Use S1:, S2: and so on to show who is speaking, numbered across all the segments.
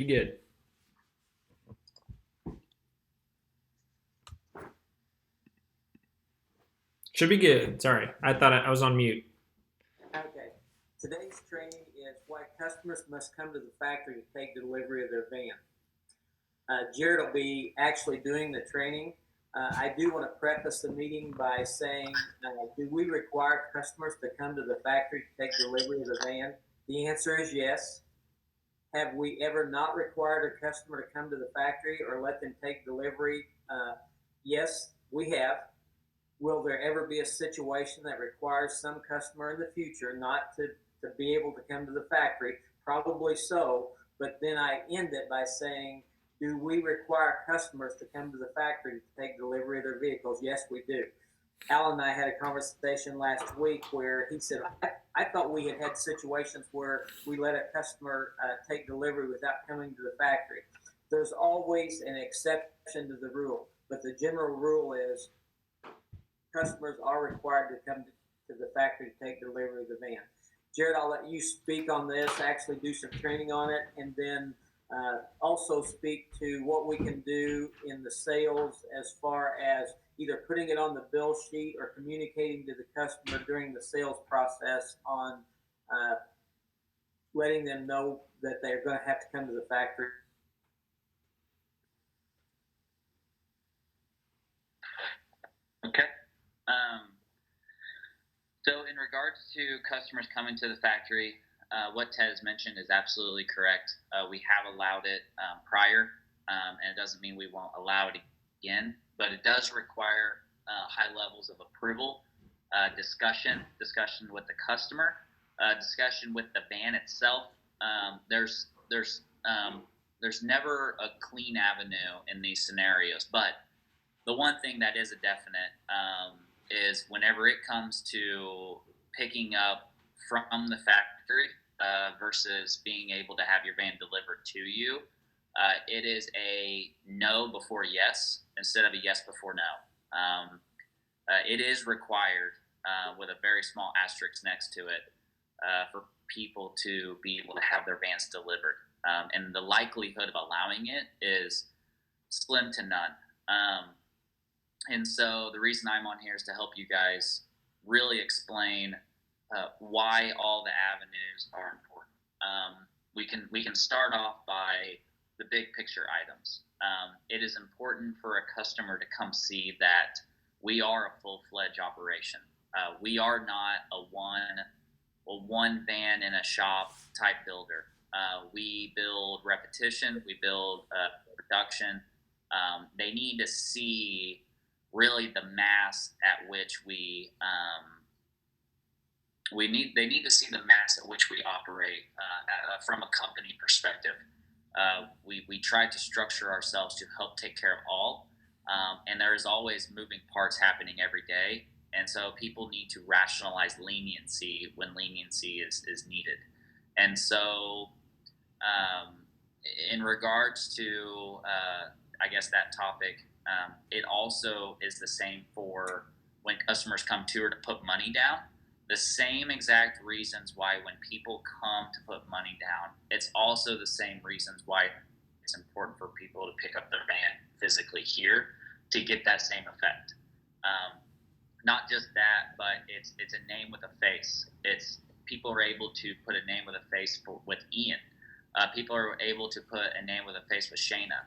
S1: You good? Should be good. Sorry, I thought I was on mute.
S2: Okay. Today's training is why customers must come to the factory to take delivery of their van. Jared will be actually doing the training. I do want to preface the meeting by saying, do we require customers to come to the factory to take delivery of the van? The answer is yes. Have we ever not required a customer to come to the factory or let them take delivery? Yes, we have. Will there ever be a situation that requires some customer in the future not to be able to come to the factory? Probably so. But then I end it by saying, do we require customers to come to the factory to take delivery of their vehicles? Yes, we do. Alan and I had a conversation last week where he said, I thought we had situations where we let a customer take delivery without coming to the factory. There's always an exception to the rule, but the general rule is customers are required to come to the factory to take delivery of the van. Jared, I'll let you speak on this, actually do some training on it, and then also speak to what we can do in the sales as far as either putting it on the bill sheet or communicating to the customer during the sales process on uh, letting them know that they're going to have to come to the factory.
S3: Okay. Um, so in regards to customers coming to the factory, what Ted has mentioned is absolutely correct. We have allowed it prior, and it doesn't mean we won't allow it again, but it does require high levels of approval, discussion with the customer, discussion with the van itself. There's never a clean avenue in these scenarios, but the one thing that is a definite is whenever it comes to picking up from the factory versus being able to have your van delivered to you, it is a no before yes instead of a yes before no. It is required with a very small asterisk next to it for people to be able to have their vans delivered. And the likelihood of allowing it is slim to none. And so the reason I'm on here is to help you guys really explain why all the avenues are important. We can start off by the big picture items. It is important for a customer to come see that we are a full-fledged operation. We are not a one van in a shop type builder. We build repetition. We build production. They need to see really the mass at which they need to see the mass at which we operate from a company perspective. We try to structure ourselves to help take care of all, and there is always moving parts happening every day, and so people need to rationalize leniency when leniency is needed. And so in regards to I guess that topic, it also is the same for when customers come to her to put money down. The same exact reasons why when people come to put money down, it's also the same reasons why it's important for people to pick up their van physically here to get that same effect. Not just that, but it's a name with a face. It's people are able to put a name with a face with Ian. People are able to put a name with a face with Shayna.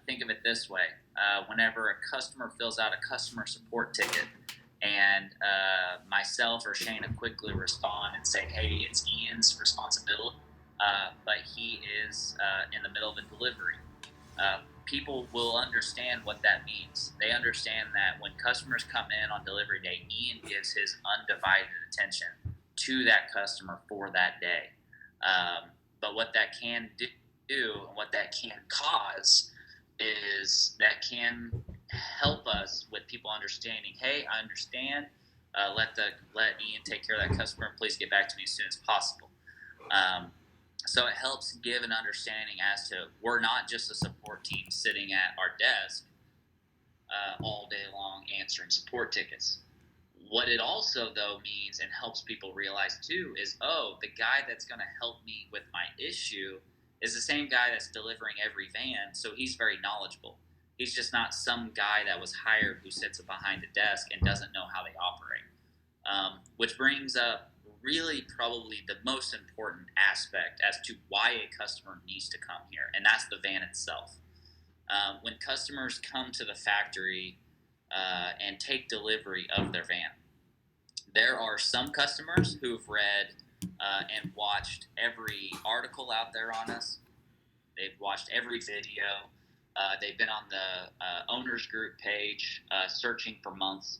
S3: Think of it this way. Whenever a customer fills out a customer support ticket and myself or Shayna quickly respond and say, hey, it's Ian's responsibility, but he is in the middle of a delivery, people will understand what that means. They understand that when customers come in on delivery day, Ian gives his undivided attention to that customer for that day. But what that can do and what that can cause is that can help us with people understanding, hey, I understand. Let Ian take care of that customer. Please get back to me as soon as possible. So it helps give an understanding as to we're not just a support team sitting at our desk all day long answering support tickets. What it also, though, means and helps people realize, too, is, oh, the guy that's going to help me with my issue is the same guy that's delivering every van, so he's very knowledgeable. He's just not some guy that was hired who sits behind a desk and doesn't know how they operate. Which brings up really probably the most important aspect as to why a customer needs to come here, and that's the van itself. When customers come to the factory and take delivery of their van, there are some customers who've read and watched every article out there on us. They've watched every video. They've been on the owners group page searching for months.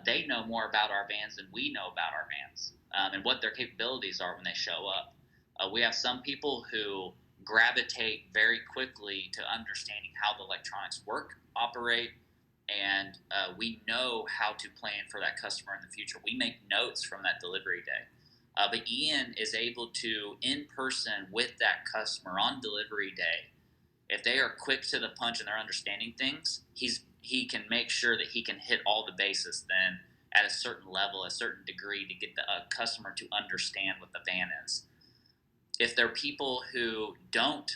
S3: They know more about our vans than we know about our vans and what their capabilities are when they show up. We have some people who gravitate very quickly to understanding how the electronics work, operate, and we know how to plan for that customer in the future. We make notes from that delivery day. But Ian is able to, in person with that customer on delivery day, if they are quick to the punch and they're understanding things, he can make sure that he can hit all the bases then at a certain level, a certain degree to get the customer to understand what the van is. If they're people who don't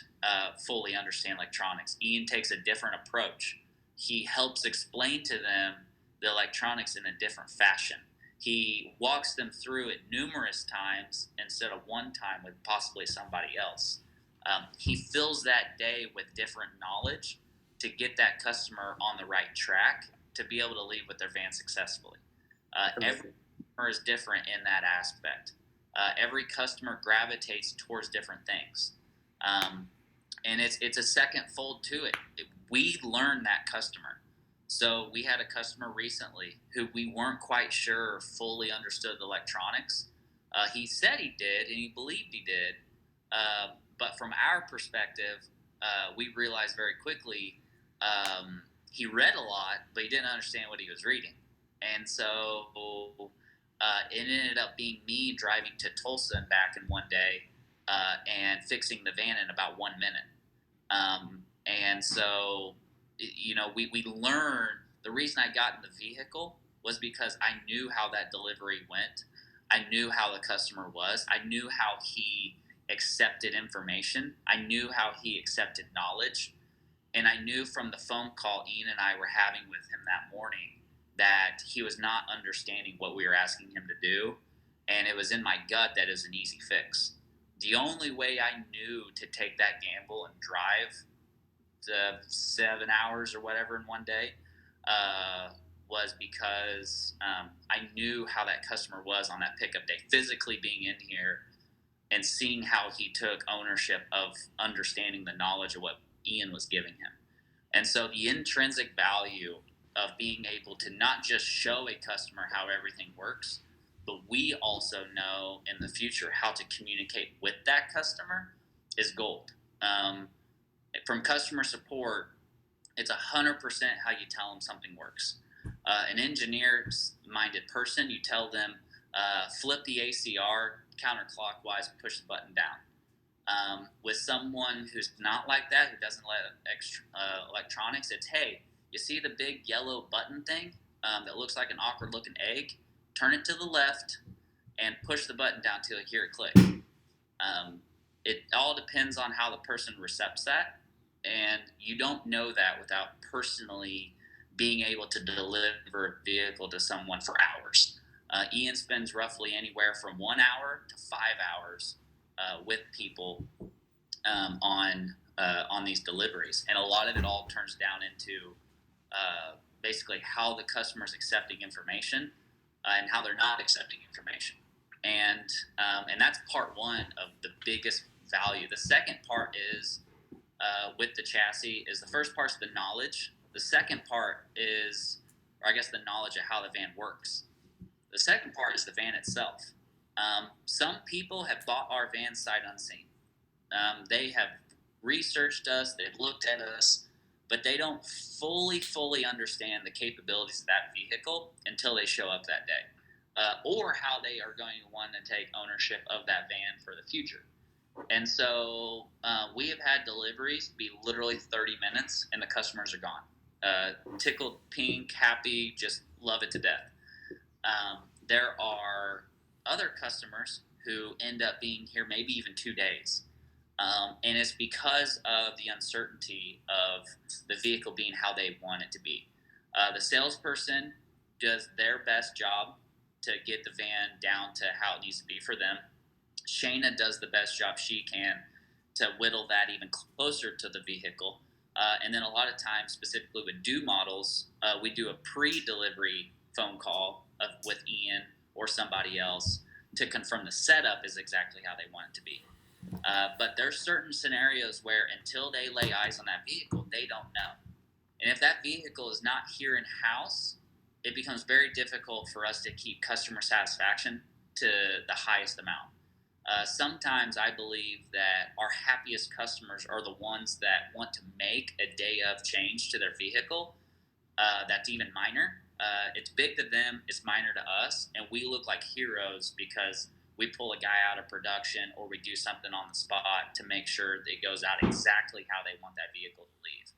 S3: fully understand electronics, Ian takes a different approach. He helps explain to them the electronics in a different fashion. He walks them through it numerous times instead of one time with possibly somebody else. He fills that day with different knowledge to get that customer on the right track to be able to leave with their van successfully. Every customer is different in that aspect. Every customer gravitates towards different things. And it's a second fold to it. We learn that customer. So we had a customer recently who we weren't quite sure fully understood the electronics. He said he did, and he believed he did. But from our perspective, we realized very quickly he read a lot, but he didn't understand what he was reading. And so it ended up being me driving to Tulsa and back in one day and fixing the van in about 1 minute. And so, we learned. The reason I got in the vehicle was because I knew how that delivery went. I knew how the customer was. I knew how he accepted information. I knew how he accepted knowledge. And I knew from the phone call Ian and I were having with him that morning that he was not understanding what we were asking him to do. And it was in my gut that it was an easy fix. The only way I knew to take that gamble and drive the 7 hours or whatever in one day was because I knew how that customer was on that pickup day, physically being in here and seeing how he took ownership of understanding the knowledge of what Ian was giving him. And so the intrinsic value of being able to not just show a customer how everything works, but we also know in the future how to communicate with that customer is gold. From customer support, it's 100% how you tell them something works. An engineer-minded person, you tell them, flip the ACR counterclockwise, push the button down. With someone who's not like that, who doesn't let electronics, it's, hey, you see the big yellow button thing that looks like an awkward-looking egg? Turn it to the left and push the button down till you hear it click. It all depends on how the person recepts that, and you don't know that without personally being able to deliver a vehicle to someone for hours. Ian spends roughly anywhere from 1 hour to 5 hours with people on these deliveries, and a lot of it all turns down into basically how the customer's accepting information and how they're not accepting information. And that's part one of the biggest value. The second part is with the chassis is the first part's the knowledge. The second part is, or I guess the knowledge of how the van works. The second part is the van itself. Some people have bought our van sight unseen. They have researched us, they've looked at us, but they don't fully understand the capabilities of that vehicle until they show up that day. Or how they are going to want to take ownership of that van for the future. And so we have had deliveries be literally 30 minutes and the customers are gone. Tickled pink, happy, just love it to death. There are other customers who end up being here maybe even 2 days. And it's because of the uncertainty of the vehicle being how they want it to be. The salesperson does their best job to get the van down to how it needs to be for them. Shayna does the best job she can to whittle that even closer to the vehicle. And then a lot of times, specifically with due models, we do a pre-delivery phone call with Ian or somebody else to confirm the setup is exactly how they want it to be. But there's certain scenarios where until they lay eyes on that vehicle, they don't know. And if that vehicle is not here in house, it becomes very difficult for us to keep customer satisfaction to the highest amount. Sometimes I believe that our happiest customers are the ones that want to make a day of change to their vehicle. That's even minor. It's big to them, it's minor to us, and we look like heroes because we pull a guy out of production or we do something on the spot to make sure that it goes out exactly how they want that vehicle to leave.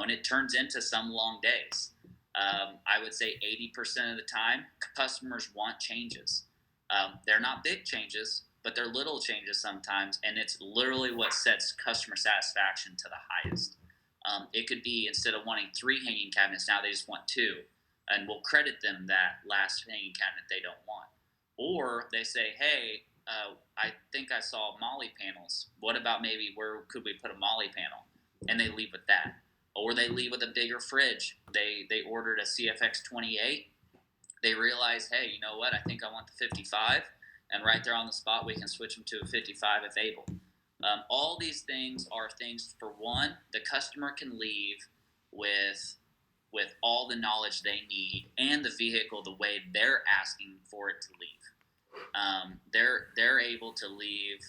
S3: And it turns into some long days. I would say 80% of the time, customers want changes. They're not big changes, but they're little changes sometimes, and it's literally what sets customer satisfaction to the highest. It could be instead of wanting 3 hanging cabinets, now they just want 2, and we'll credit them that last hanging cabinet they don't want. Or they say, hey, I think I saw Molly panels. What about maybe where could we put a Molly panel? And they leave with that. Or they leave with a bigger fridge. They ordered a CFX 28. They realize, hey, you know what? I think I want the 55. And right there on the spot, we can switch them to a 55 if able. All these things are things, for one, the customer can leave with all the knowledge they need and the vehicle the way they're asking for it to leave. They're able to leave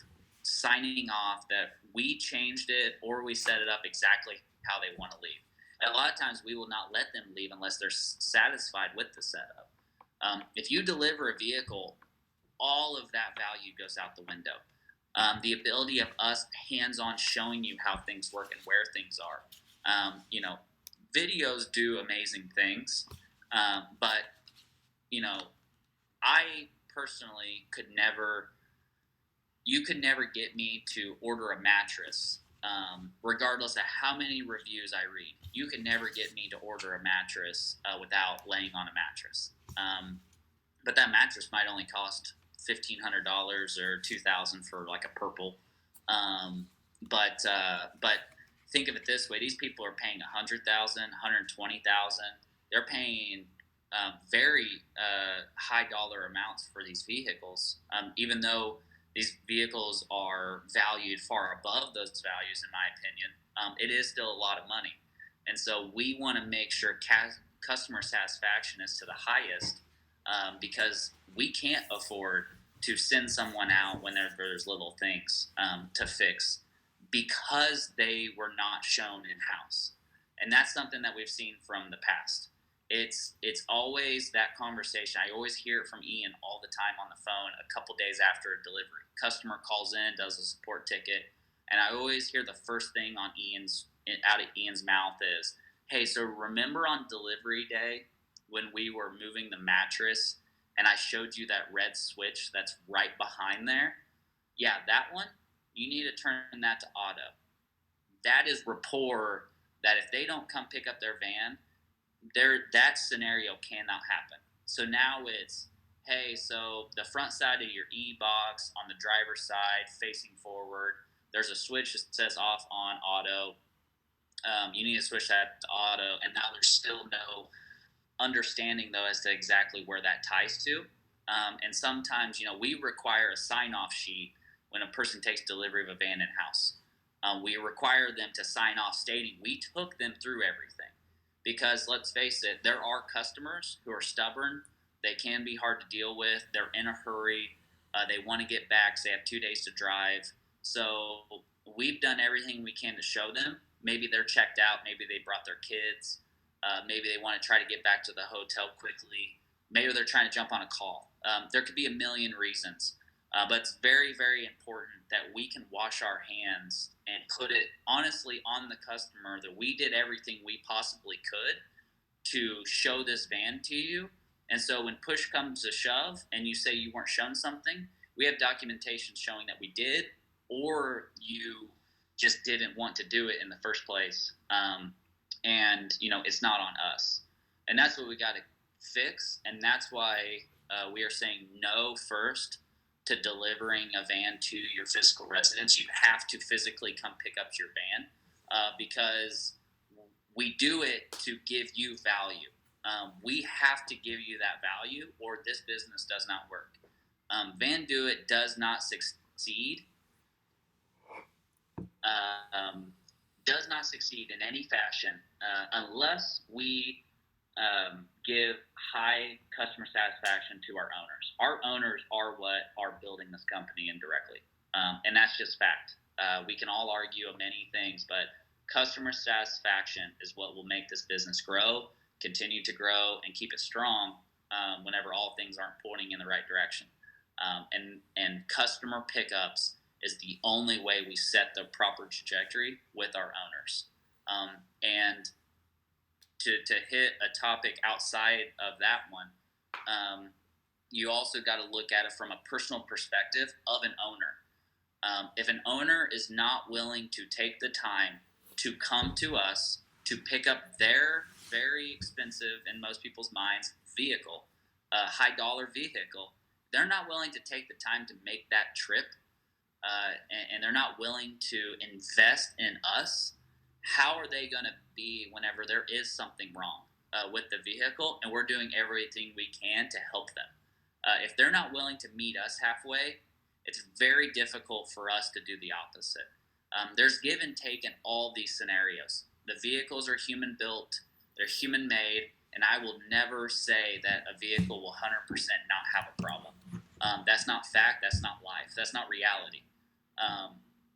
S3: signing off that we changed it or we set it up exactly how they want to leave. And a lot of times we will not let them leave unless they're satisfied with the setup. If you deliver a vehicle, all of that value goes out the window. The ability of us hands-on showing you how things work and where things are. Videos do amazing things, but I personally you could never get me to order a mattress, regardless of how many reviews I read. You could never get me to order a mattress without laying on a mattress. But that mattress might only cost $1,500 or $2,000 for like a purple. But think of it this way: these people are paying $100,000, $120,000. They're paying very high dollar amounts for these vehicles, even though these vehicles are valued far above those values, in my opinion. It is still a lot of money, and so we want to make sure customer satisfaction is to the highest, because we can't afford to send someone out when there's little things to fix because they were not shown in house. And that's something that we've seen from the past. It's always that conversation. I always hear it from Ian all the time on the phone a couple days after a delivery. Customer calls in, does a support ticket, and I always hear the first thing out of Ian's mouth is, hey, so remember on delivery day when we were moving the mattress and I showed you that red switch that's right behind there? Yeah, that one, you need to turn that to auto. That is rapport that if they don't come pick up their van, that scenario cannot happen. So now it's, hey, so the front side of your e-box on the driver's side facing forward, there's a switch that says off, on, auto. You need to switch that to auto, and now there's still no understanding, though, as to exactly where that ties to. And sometimes, we require a sign-off sheet when a person takes delivery of a van in-house. We require them to sign off stating we took them through everything. Because let's face it, there are customers who are stubborn. They can be hard to deal with. They're in a hurry. They want to get back. So they have 2 days to drive. So we've done everything we can to show them. Maybe they're checked out. Maybe they brought their kids. Maybe they want to try to get back to the hotel quickly. Maybe they're trying to jump on a call. There could be a million reasons. But it's very, very important that we can wash our hands and put it honestly on the customer that we did everything we possibly could to show this van to you. And so when push comes to shove and you say you weren't shown something, we have documentation showing that we did or you just didn't want to do it in the first place. And it's not on us, and that's what we got to fix. And that's why we are saying no first to delivering a van to your physical residence. You have to physically come pick up your van, because we do it to give you value. We have to give you that value, or this business does not work. Van Do It does not succeed. Does not succeed in any fashion unless we give high customer satisfaction to our owners. Our owners are what are building this company indirectly, and that's just fact. We can all argue of many things, but customer satisfaction is what will make this business grow, continue to grow, and keep it strong whenever all things aren't pointing in the right direction. And customer pickups is the only way we set the proper trajectory with our owners. And to hit a topic outside of that one, you also got to look at it from a personal perspective of an owner. If an owner is not willing to take the time to come to us to pick up their very expensive, in most people's minds, vehicle, a high dollar vehicle, they're not willing to take the time to make that trip, and they're not willing to invest in us, how are they going to be whenever there is something wrong with the vehicle and we're doing everything we can to help them? If they're not willing to meet us halfway, it's very difficult for us to do the opposite. There's give and take in all these scenarios. The vehicles are human built, they're human made, and I will never say that a vehicle will 100% not have a problem. That's not fact, that's not life, that's not reality.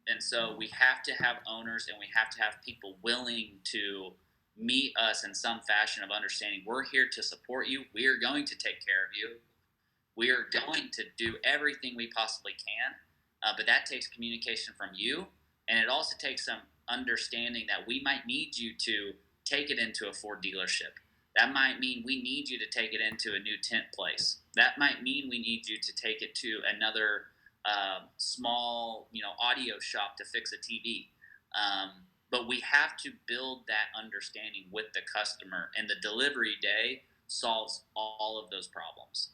S3: And so we have to have owners, and we have to have people willing to meet us in some fashion of understanding we're here to support you, we are going to take care of you, we are going to do everything we possibly can, but that takes communication from you, and it also takes some understanding that we might need you to take it into a Ford dealership. That might mean we need you to take it into a new tent place. That might mean we need you to take it to another small, audio shop to fix a TV. But we have to build that understanding with the customer, and the delivery day solves all of those problems.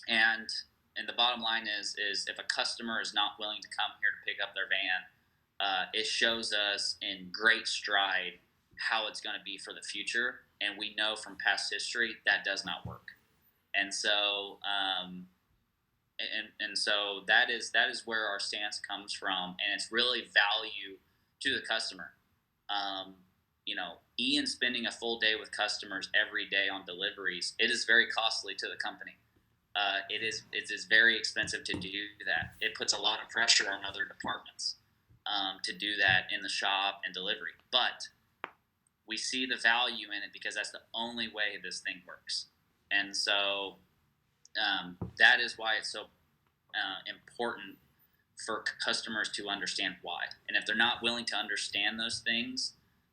S3: And the bottom line is if a customer is not willing to come here to pick up their van, it shows us in great stride how it's going to be for the future. And we know from past history that does not work. And so, so that is where our stance comes from, and it's really value to the customer. Ian spending a full day with customers every day on deliveries, it is very costly to the company. It is very expensive to do that. It puts a lot of pressure on other departments to do that in the shop and delivery. But we see the value in it because that's the only way this thing works. And so that is why it's so important for customers to understand why. And if they're not willing to understand those things,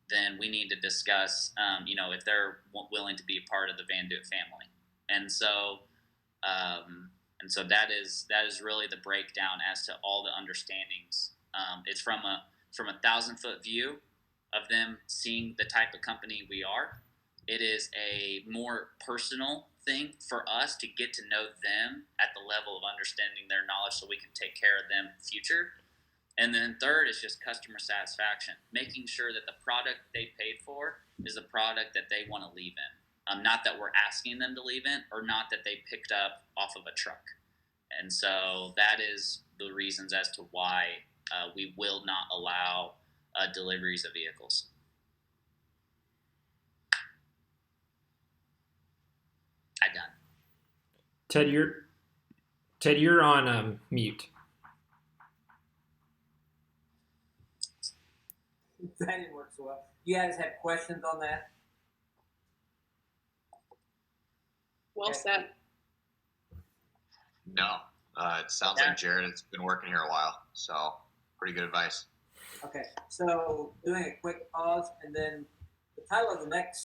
S3: then we need to discuss, if they're willing to be a part of the Van Do It family. And so that is really the breakdown as to all the understandings. It's from a 1,000-foot view of them seeing the type of company we are. It is a more personal thing for us to get to know them at the level of understanding their knowledge so we can take care of them in the future. And then third is just customer satisfaction, making sure that the product they paid for is a product that they want to leave in. Not that we're asking them to leave in, or not that they picked up off of a truck. And so that is the reasons as to why we will not allow deliveries of vehicles. I done.
S1: Ted, you're on mute.
S2: That didn't work so well. You guys have questions on that?
S4: Well said.
S5: No. It sounds like Jared has been working here a while, so pretty good advice.
S2: Okay, so doing a quick pause, and then the title of the next